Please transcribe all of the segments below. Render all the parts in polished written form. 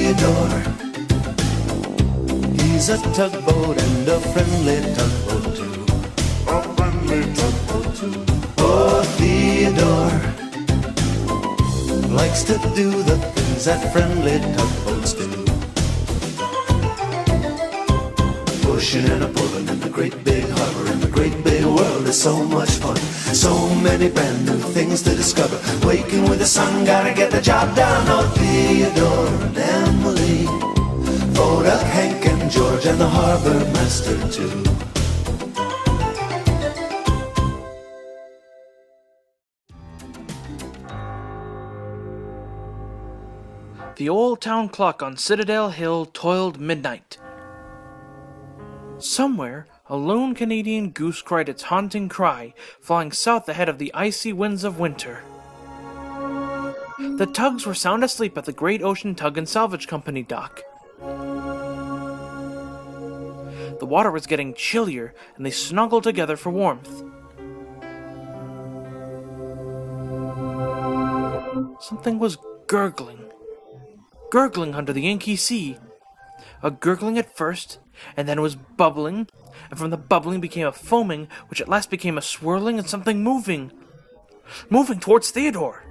Theodore. He's a tugboat and a friendly tugboat too. A friendly tugboat too. Oh, Theodore likes to do the things that friendly tugboats do. Pushing and a pulling in the great big harbor, in the great big world is so much fun. So many brand new things to discover. Waking with the sun, gotta get the job done. Oh, Theodore and Emily, Theodore, Hank and George, and the harbor master too. The old town clock on Citadel Hill tolled midnight. Somewhere, a lone Canadian goose cried its haunting cry, flying south ahead of the icy winds of winter. The tugs were sound asleep at the Great Ocean Tug and Salvage Company dock. The water was getting chillier, and they snuggled together for warmth. Something was gurgling under the inky sea. A gurgling at first, and then it was bubbling, and from the bubbling became a foaming, which at last became a swirling and something moving towards Theodore.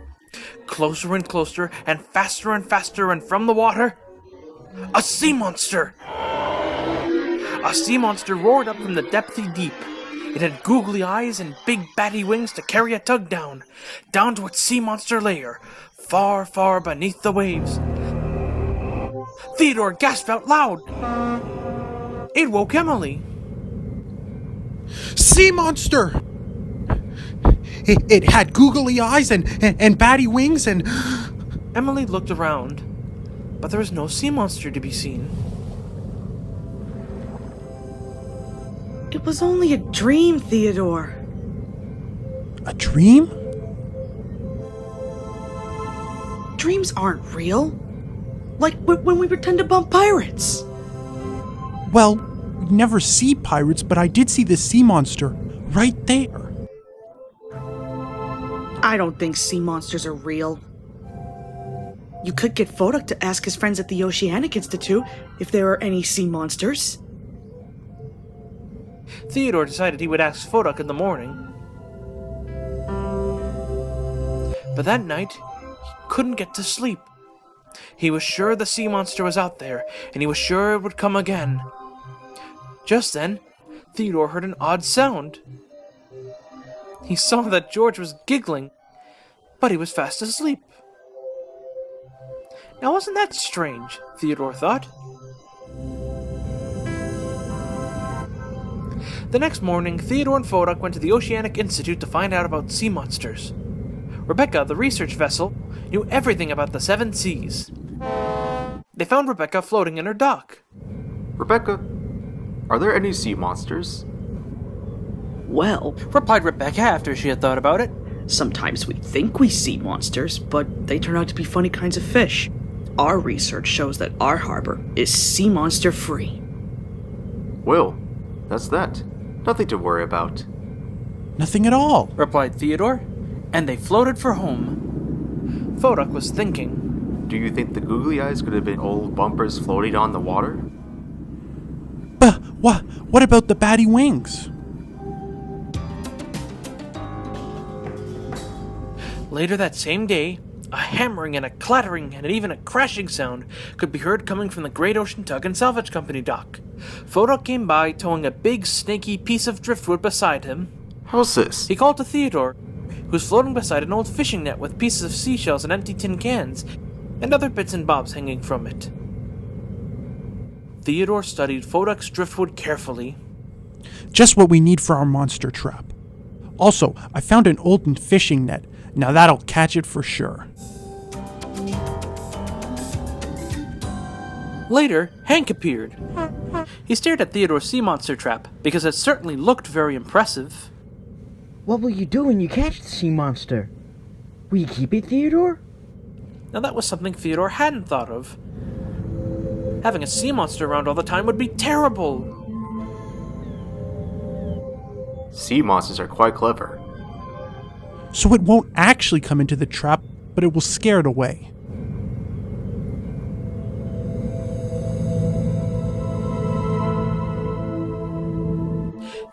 Closer and closer, and faster, and from the water, a sea monster! A sea monster roared up from the depthy deep. It had googly eyes and big batty wings to carry a tug down to its sea monster lair, far, far beneath the waves. Theodore gasped out loud. It woke Emily. Sea monster! It had googly eyes and batty wings and... Emily looked around, but there was no sea monster to be seen. It was only a dream, Theodore. A dream? Dreams aren't real. Like when we pretend to bump pirates. Well, we never see pirates, but I did see the sea monster right there. I don't think sea monsters are real. You could get Theodore to ask his friends at the Oceanic Institute if there are any sea monsters. Theodore decided he would ask Theodore in the morning. But that night, he couldn't get to sleep. He was sure the sea monster was out there, and he was sure it would come again. Just then, Theodore heard an odd sound. He saw that George was giggling, but he was fast asleep. Now wasn't that strange, Theodore thought. The next morning, Theodore and Theodore went to the Oceanic Institute to find out about sea monsters. Rebecca, the research vessel, knew everything about the seven seas. They found Rebecca floating in her dock. Rebecca, are there any sea monsters? Well, replied Rebecca after she had thought about it. Sometimes we think we see monsters, but they turn out to be funny kinds of fish. Our research shows that our harbor is sea monster free. Well, that's that. Nothing to worry about. Nothing at all, replied Theodore, and they floated for home. Theodore was thinking. Do you think the googly eyes could have been old bumpers floating on the water? But what about the batty wings? Later that same day, a hammering and a clattering and even a crashing sound could be heard coming from the Great Ocean Tug and Salvage Company dock. Theodore came by towing a big snaky piece of driftwood beside him. How's this? He called to Theodore, who was floating beside an old fishing net with pieces of seashells and empty tin cans, and other bits and bobs hanging from it. Theodore studied Theodore's driftwood carefully. Just what we need for our monster trap. Also, I found an old fishing net. Now that'll catch it for sure. Later, Hank appeared. He stared at Theodore's sea monster trap, because it certainly looked very impressive. What will you do when you catch the sea monster? Will you keep it, Theodore? Now that was something Theodore hadn't thought of. Having a sea monster around all the time would be terrible. Sea monsters are quite clever. So it won't actually come into the trap, but it will scare it away.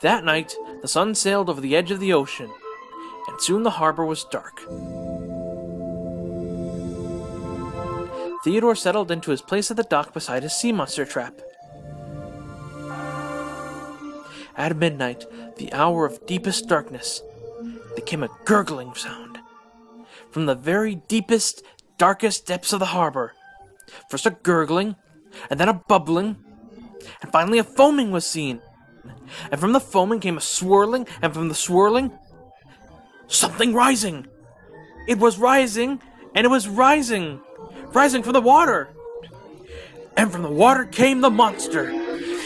That night, the sun sailed over the edge of the ocean, and soon the harbor was dark. Theodore settled into his place at the dock beside his sea monster trap. At midnight, the hour of deepest darkness, there came a gurgling sound from the very deepest, darkest depths of the harbor. First a gurgling, and then a bubbling, and finally a foaming was seen. And from the foaming came a swirling, and from the swirling, something rising. It was rising, and it was rising from the water. And from the water came the monster,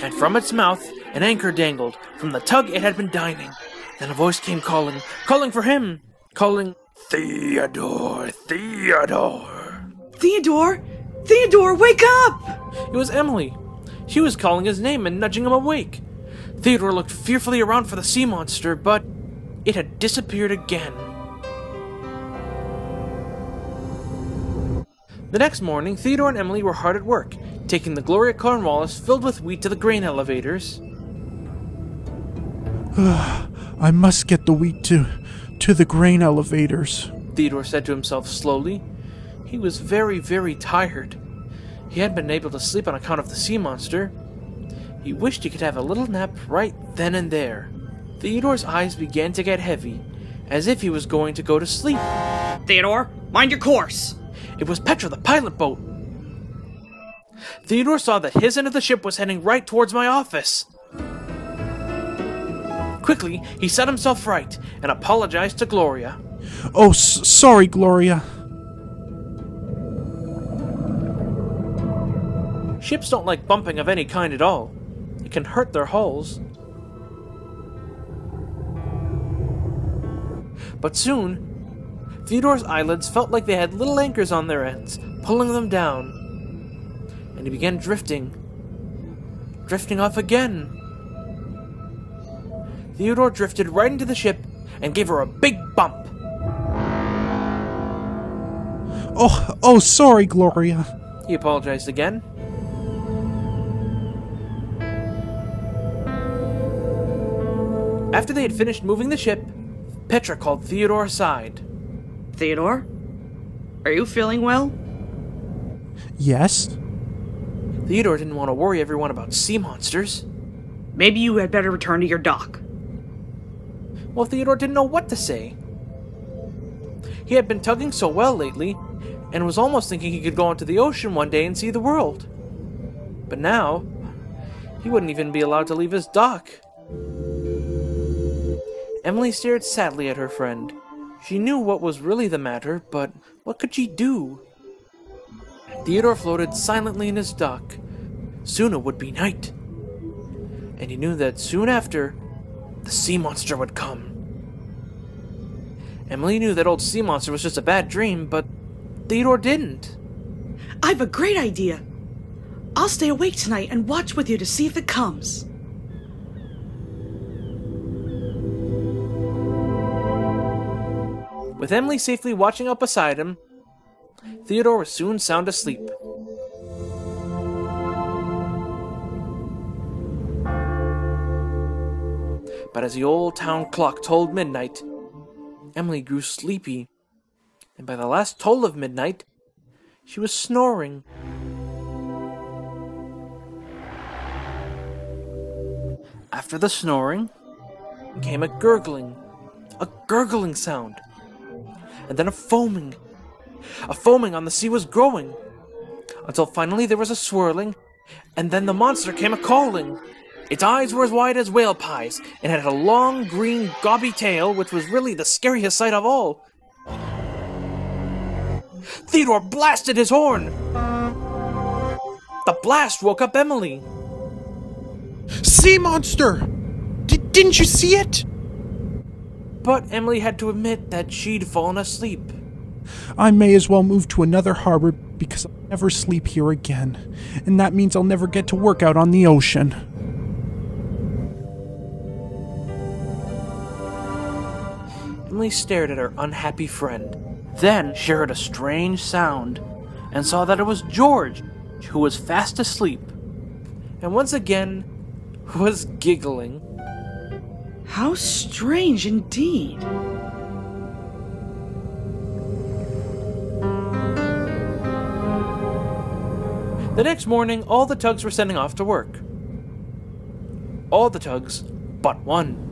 and from its mouth an anchor dangled from the tug it had been dining. Then a voice came calling for him, calling, "Theodore, Theodore." Theodore, wake up! It was Emily. She was calling his name and nudging him awake. Theodore looked fearfully around for the sea monster, but it had disappeared again. The next morning, Theodore and Emily were hard at work, taking the Gloria Cornwallis filled with wheat to the grain elevators. I must get the wheat to the grain elevators. Theodore said to himself slowly. He was very, very tired. He hadn't been able to sleep on account of the sea monster. He wished he could have a little nap right then and there. Theodore's eyes began to get heavy, as if he was going to go to sleep. Theodore, mind your course! It was Petra, the pilot boat. Theodore saw that his end of the ship was heading right towards my office. Quickly, he set himself right and apologized to Gloria. Oh, sorry, Gloria. Ships don't like bumping of any kind at all. It can hurt their hulls. But soon, Theodore's eyelids felt like they had little anchors on their ends, pulling them down. And he began drifting off again. Theodore drifted right into the ship and gave her a big bump. Oh, sorry, Gloria. He apologized again. After they had finished moving the ship, Petra called Theodore aside. Theodore? Are you feeling well? Yes? Theodore didn't want to worry everyone about sea monsters. Maybe you had better return to your dock. Well, Theodore didn't know what to say. He had been tugging so well lately, and was almost thinking he could go into the ocean one day and see the world. But now, he wouldn't even be allowed to leave his dock. Emily stared sadly at her friend. She knew what was really the matter, but what could she do? Theodore floated silently in his dock. Soon it would be night. And he knew that soon after, the sea monster would come. Emily knew that old sea monster was just a bad dream, but Theodore didn't. I've a great idea. I'll stay awake tonight and watch with you to see if it comes. With Emily safely watching out beside him, Theodore was soon sound asleep. But as the old town clock tolled midnight, Emily grew sleepy, and by the last toll of midnight, she was snoring. After the snoring came a gurgling sound, and then a foaming. A foaming on the sea was growing, until finally there was a swirling, and then the monster came a-calling. Its eyes were as wide as whale pies, and had a long, green, gobby tail, which was really the scariest sight of all. Theodore blasted his horn. The blast woke up Emily. Sea monster! Didn't you see it? But Emily had to admit that she'd fallen asleep. I may as well move to another harbor because I'll never sleep here again. And that means I'll never get to work out on the ocean. Emily stared at her unhappy friend. Then she heard a strange sound and saw that it was George, who was fast asleep, and once again was giggling. How strange indeed. The next morning, all the tugs were sending off to work. All the tugs but one.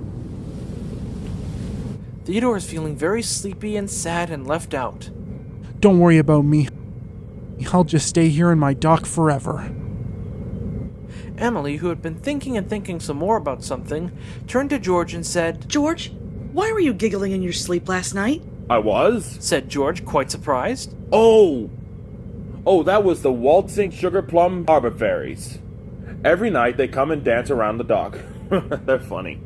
Theodore is feeling very sleepy and sad and left out. Don't worry about me. I'll just stay here in my dock forever. Emily, who had been thinking and thinking some more about something, turned to George and said, George, why were you giggling in your sleep last night? I was? said George, quite surprised. Oh, that was the waltzing sugar plum harbor fairies. Every night they come and dance around the dock. They're funny.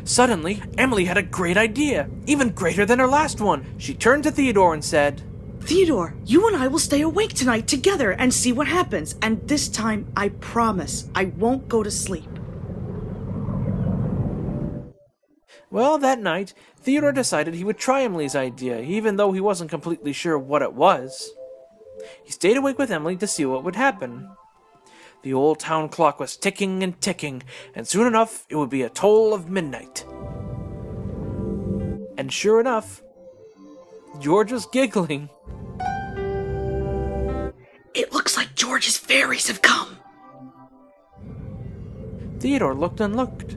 Suddenly, Emily had a great idea, even greater than her last one. She turned to Theodore and said, Theodore, you and I will stay awake tonight together and see what happens. And this time, I promise, I won't go to sleep. Well, that night, Theodore decided he would try Emily's idea, even though he wasn't completely sure what it was. He stayed awake with Emily to see what would happen. The old town clock was ticking and ticking, and soon enough it would be a toll of midnight. And sure enough, George was giggling. It looks like George's fairies have come. Theodore looked and looked,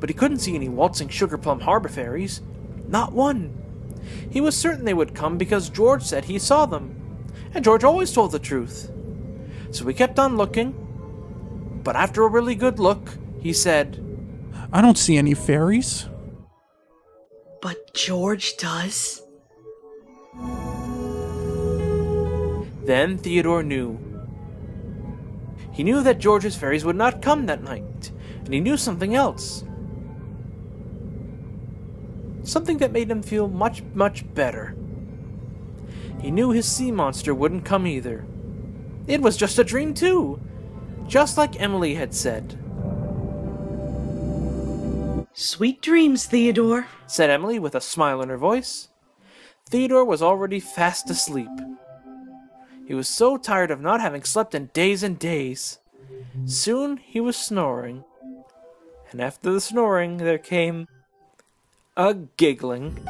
but he couldn't see any waltzing sugar plum harbor fairies. Not one. He was certain they would come because George said he saw them, and George always told the truth. So he kept on looking, but after a really good look, he said, I don't see any fairies. But George does? Then Theodore knew. He knew that George's fairies would not come that night, and he knew something else. Something that made him feel much, much better. He knew his sea monster wouldn't come either. It was just a dream too, just like Emily had said. Sweet dreams, Theodore, Said Emily with a smile in her voice. Theodore was already fast asleep. He was so tired of not having slept in days and days. Soon he was snoring. And after the snoring, there came a giggling.